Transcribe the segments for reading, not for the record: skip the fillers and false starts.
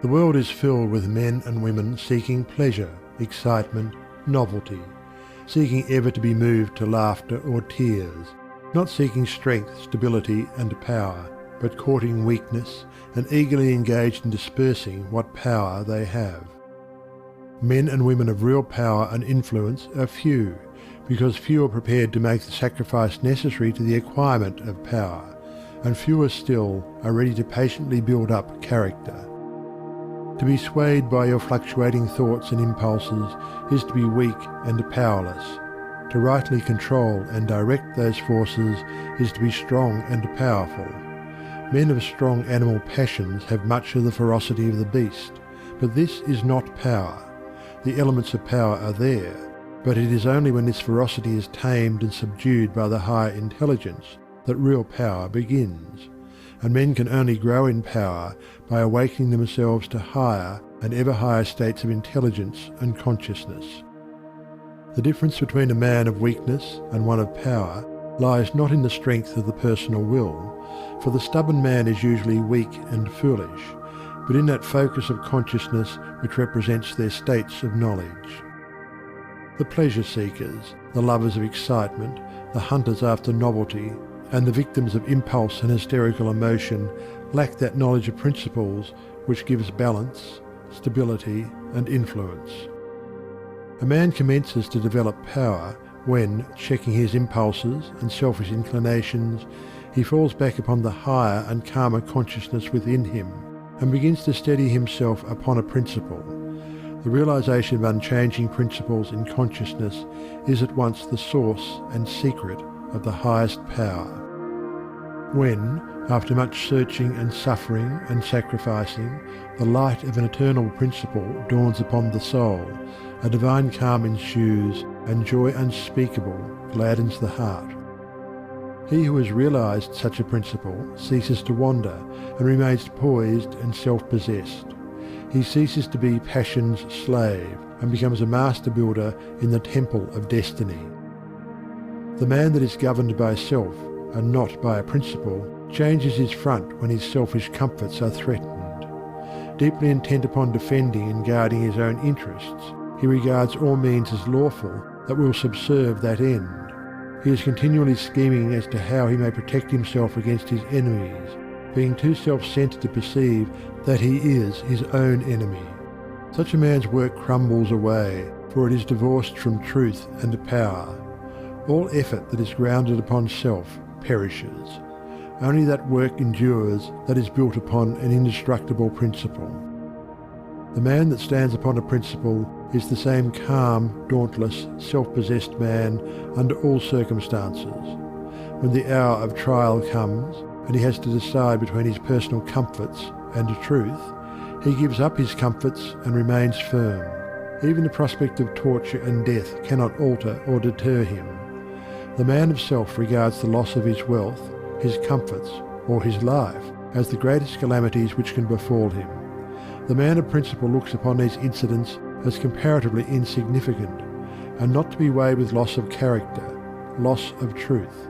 The world is filled with men and women seeking pleasure, excitement, novelty, seeking ever to be moved to laughter or tears, not seeking strength, stability and power, but courting weakness and eagerly engaged in dispersing what power they have. Men and women of real power and influence are few, because few are prepared to make the sacrifice necessary to the acquirement of power, and fewer still are ready to patiently build up character. To be swayed by your fluctuating thoughts and impulses is to be weak and powerless. To rightly control and direct those forces is to be strong and powerful. Men of strong animal passions have much of the ferocity of the beast, but this is not power. The elements of power are there, but it is only when this ferocity is tamed and subdued by the higher intelligence that real power begins, and men can only grow in power by awakening themselves to higher and ever higher states of intelligence and consciousness. The difference between a man of weakness and one of power lies not in the strength of the personal will, for the stubborn man is usually weak and foolish, but in that focus of consciousness which represents their states of knowledge. The pleasure seekers, the lovers of excitement, the hunters after novelty, and the victims of impulse and hysterical emotion lack that knowledge of principles which gives balance, stability, and influence. A man commences to develop power when, checking his impulses and selfish inclinations, he falls back upon the higher and calmer consciousness within him and begins to steady himself upon a principle. The realization of unchanging principles in consciousness is at once the source and secret of the highest power. When, after much searching and suffering and sacrificing, the light of an eternal principle dawns upon the soul, a divine calm ensues, and joy unspeakable gladdens the heart. He who has realized such a principle ceases to wander and remains poised and self-possessed. He ceases to be passion's slave and becomes a master builder in the temple of destiny. The man that is governed by self and not by a principle changes his front when his selfish comforts are threatened. Deeply intent upon defending and guarding his own interests, he regards all means as lawful that will subserve that end. He is continually scheming as to how he may protect himself against his enemies, being too self-centered to perceive that he is his own enemy. Such a man's work crumbles away, for it is divorced from truth and power. All effort that is grounded upon self perishes. Only that work endures that is built upon an indestructible principle. The man that stands upon a principle is the same calm, dauntless, self-possessed man under all circumstances. When the hour of trial comes, and he has to decide between his personal comforts and truth, he gives up his comforts and remains firm. Even the prospect of torture and death cannot alter or deter him. The man of self regards the loss of his wealth, his comforts, or his life as the greatest calamities which can befall him. The man of principle looks upon these incidents as comparatively insignificant, and not to be weighed with loss of character, loss of truth.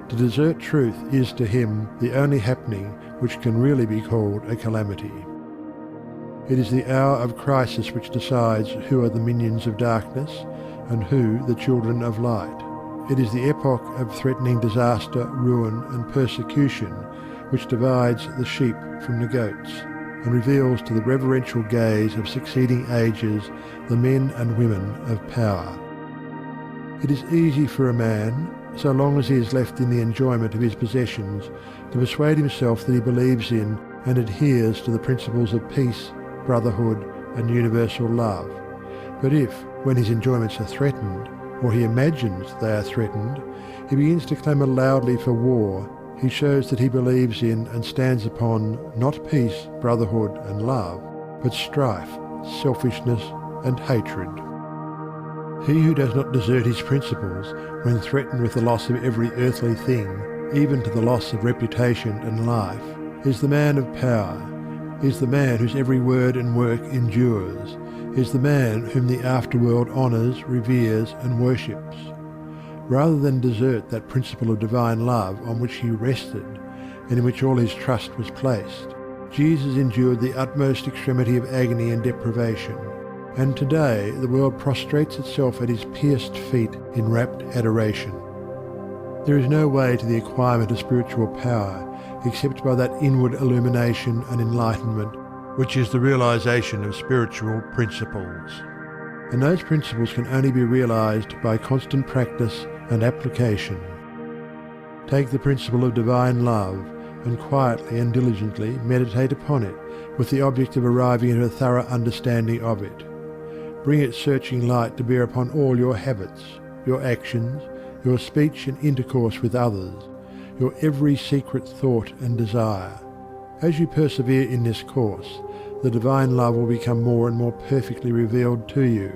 To desert truth is to him the only happening which can really be called a calamity. It is the hour of crisis which decides who are the minions of darkness and who the children of light. It is the epoch of threatening disaster, ruin, and persecution which divides the sheep from the goats, and reveals to the reverential gaze of succeeding ages the men and women of power. It is easy for a man, so long as he is left in the enjoyment of his possessions, to persuade himself that he believes in and adheres to the principles of peace, brotherhood, and universal love. But if, when his enjoyments are threatened, or he imagines they are threatened, he begins to clamour loudly for war, he shows that he believes in and stands upon not peace, brotherhood, and love, but strife, selfishness, and hatred. He who does not desert his principles when threatened with the loss of every earthly thing, even to the loss of reputation and life, is the man of power, is the man whose every word and work endures, is the man whom the afterworld honours, reveres, and worships. Rather than desert that principle of divine love on which he rested, and in which all his trust was placed, Jesus endured the utmost extremity of agony and deprivation, and today the world prostrates itself at his pierced feet in rapt adoration. There is no way to the acquirement of spiritual power except by that inward illumination and enlightenment which is the realization of spiritual principles. And those principles can only be realized by constant practice and application. Take the principle of divine love and quietly and diligently meditate upon it with the object of arriving at a thorough understanding of it. Bring its searching light to bear upon all your habits, your actions, your speech and intercourse with others, your every secret thought and desire. As you persevere in this course, the divine love will become more and more perfectly revealed to you,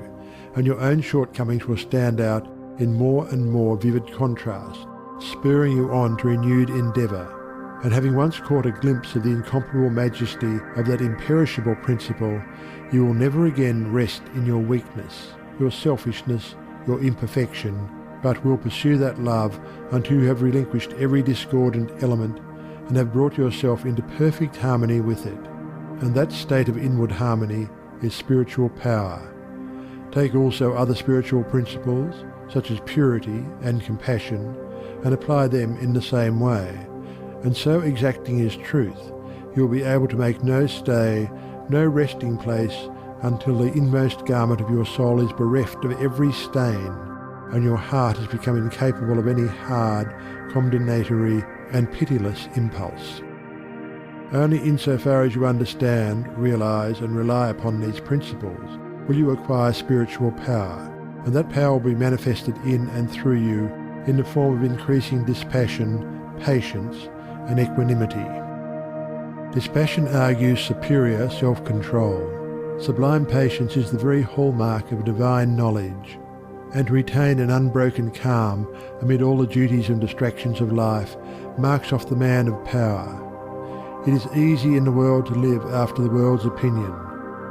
and your own shortcomings will stand out in more and more vivid contrast, spurring you on to renewed endeavour. And having once caught a glimpse of the incomparable majesty of that imperishable principle, you will never again rest in your weakness, your selfishness, your imperfection, but will pursue that love until you have relinquished every discordant element and have brought yourself into perfect harmony with it. And that state of inward harmony is spiritual power. Take also other spiritual principles, such as purity and compassion, and apply them in the same way. And so exacting is truth, you will be able to make no stay, no resting place, until the inmost garment of your soul is bereft of every stain, and your heart has become incapable of any hard, condemnatory, and pitiless impulse. Only insofar as you understand, realize, and rely upon these principles will you acquire spiritual power, and that power will be manifested in and through you in the form of increasing dispassion, patience, and equanimity. Dispassion argues superior self-control. Sublime patience is the very hallmark of divine knowledge, and to retain an unbroken calm amid all the duties and distractions of life marks off the man of power. It is easy in the world to live after the world's opinion.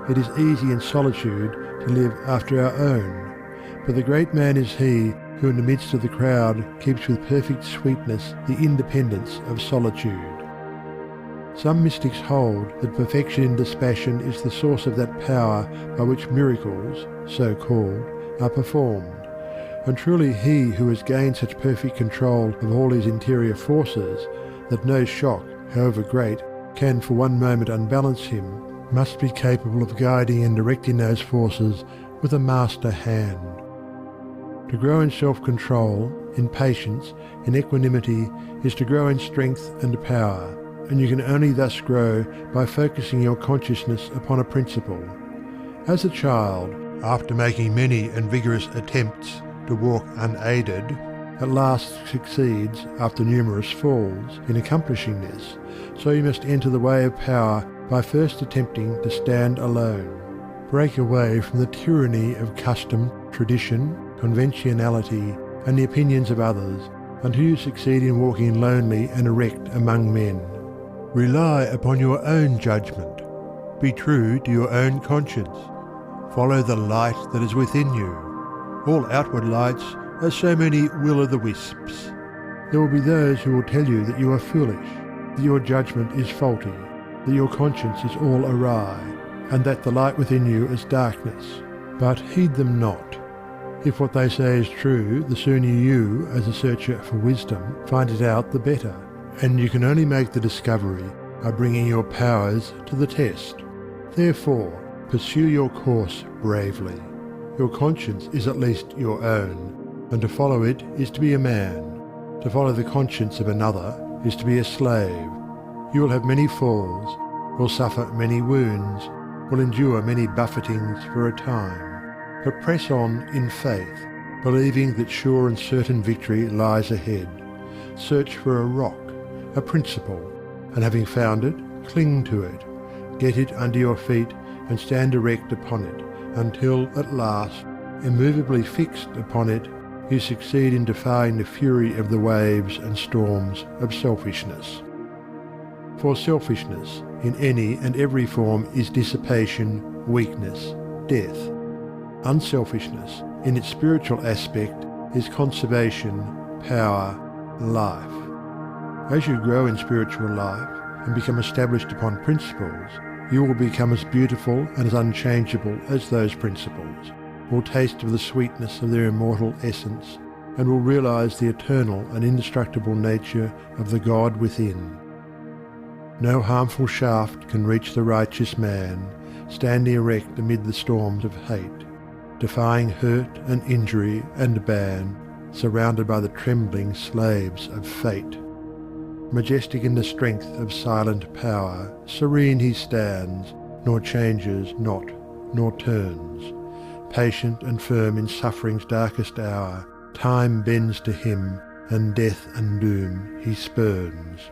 It is easy in solitude to live after our own. But the great man is he who in the midst of the crowd keeps with perfect sweetness the independence of solitude. Some mystics hold that perfection in dispassion is the source of that power by which miracles, so called, are performed. And truly he who has gained such perfect control of all his interior forces that no shock, however great, can for one moment unbalance him, must be capable of guiding and directing those forces with a master hand. To grow in self-control, in patience, in equanimity, is to grow in strength and power, and you can only thus grow by focusing your consciousness upon a principle. As a child, after making many and vigorous attempts to walk unaided, at last succeeds, after numerous falls, in accomplishing this, so you must enter the way of power by first attempting to stand alone. Break away from the tyranny of custom, tradition, conventionality, and the opinions of others, until you succeed in walking lonely and erect among men. Rely upon your own judgment. Be true to your own conscience. Follow the light that is within you. All outward lights are so many will-o'-the-wisps. There will be those who will tell you that you are foolish, that your judgment is faulty, that your conscience is all awry, and that the light within you is darkness. But heed them not. If what they say is true, the sooner you, as a searcher for wisdom, find it out, the better. And you can only make the discovery by bringing your powers to the test. Therefore, pursue your course bravely. Your conscience is at least your own, and to follow it is to be a man. To follow the conscience of another is to be a slave. You will have many falls, will suffer many wounds, will endure many buffetings for a time. But press on in faith, believing that sure and certain victory lies ahead. Search for a rock, a principle, and having found it, cling to it. Get it under your feet and stand erect upon it, until at last, immovably fixed upon it, you succeed in defying the fury of the waves and storms of selfishness. For selfishness, in any and every form, is dissipation, weakness, death. Unselfishness, in its spiritual aspect, is conservation, power, life. As you grow in spiritual life, and become established upon principles, you will become as beautiful and as unchangeable as those principles, will taste of the sweetness of their immortal essence, and will realize the eternal and indestructible nature of the God within. No harmful shaft can reach the righteous man, standing erect amid the storms of hate, defying hurt and injury and ban, surrounded by the trembling slaves of fate. Majestic in the strength of silent power, serene he stands, nor changes not, nor turns. Patient and firm in suffering's darkest hour, time bends to him, and death and doom he spurns.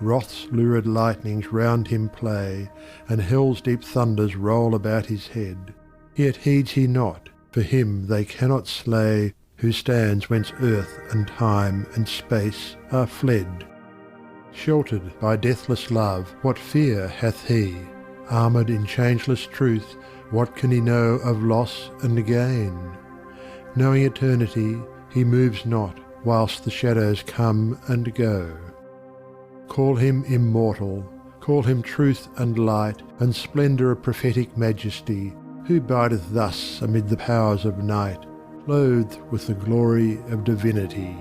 Wrath's lurid lightnings round him play, and hell's deep thunders roll about his head. Yet heeds he not, for him they cannot slay, who stands whence earth and time and space are fled. Sheltered by deathless love, what fear hath he? Armoured in changeless truth, what can he know of loss and gain? Knowing eternity, he moves not, whilst the shadows come and go. Call him immortal, call him truth and light, and splendour of prophetic majesty, who bideth thus amid the powers of night, clothed with the glory of divinity.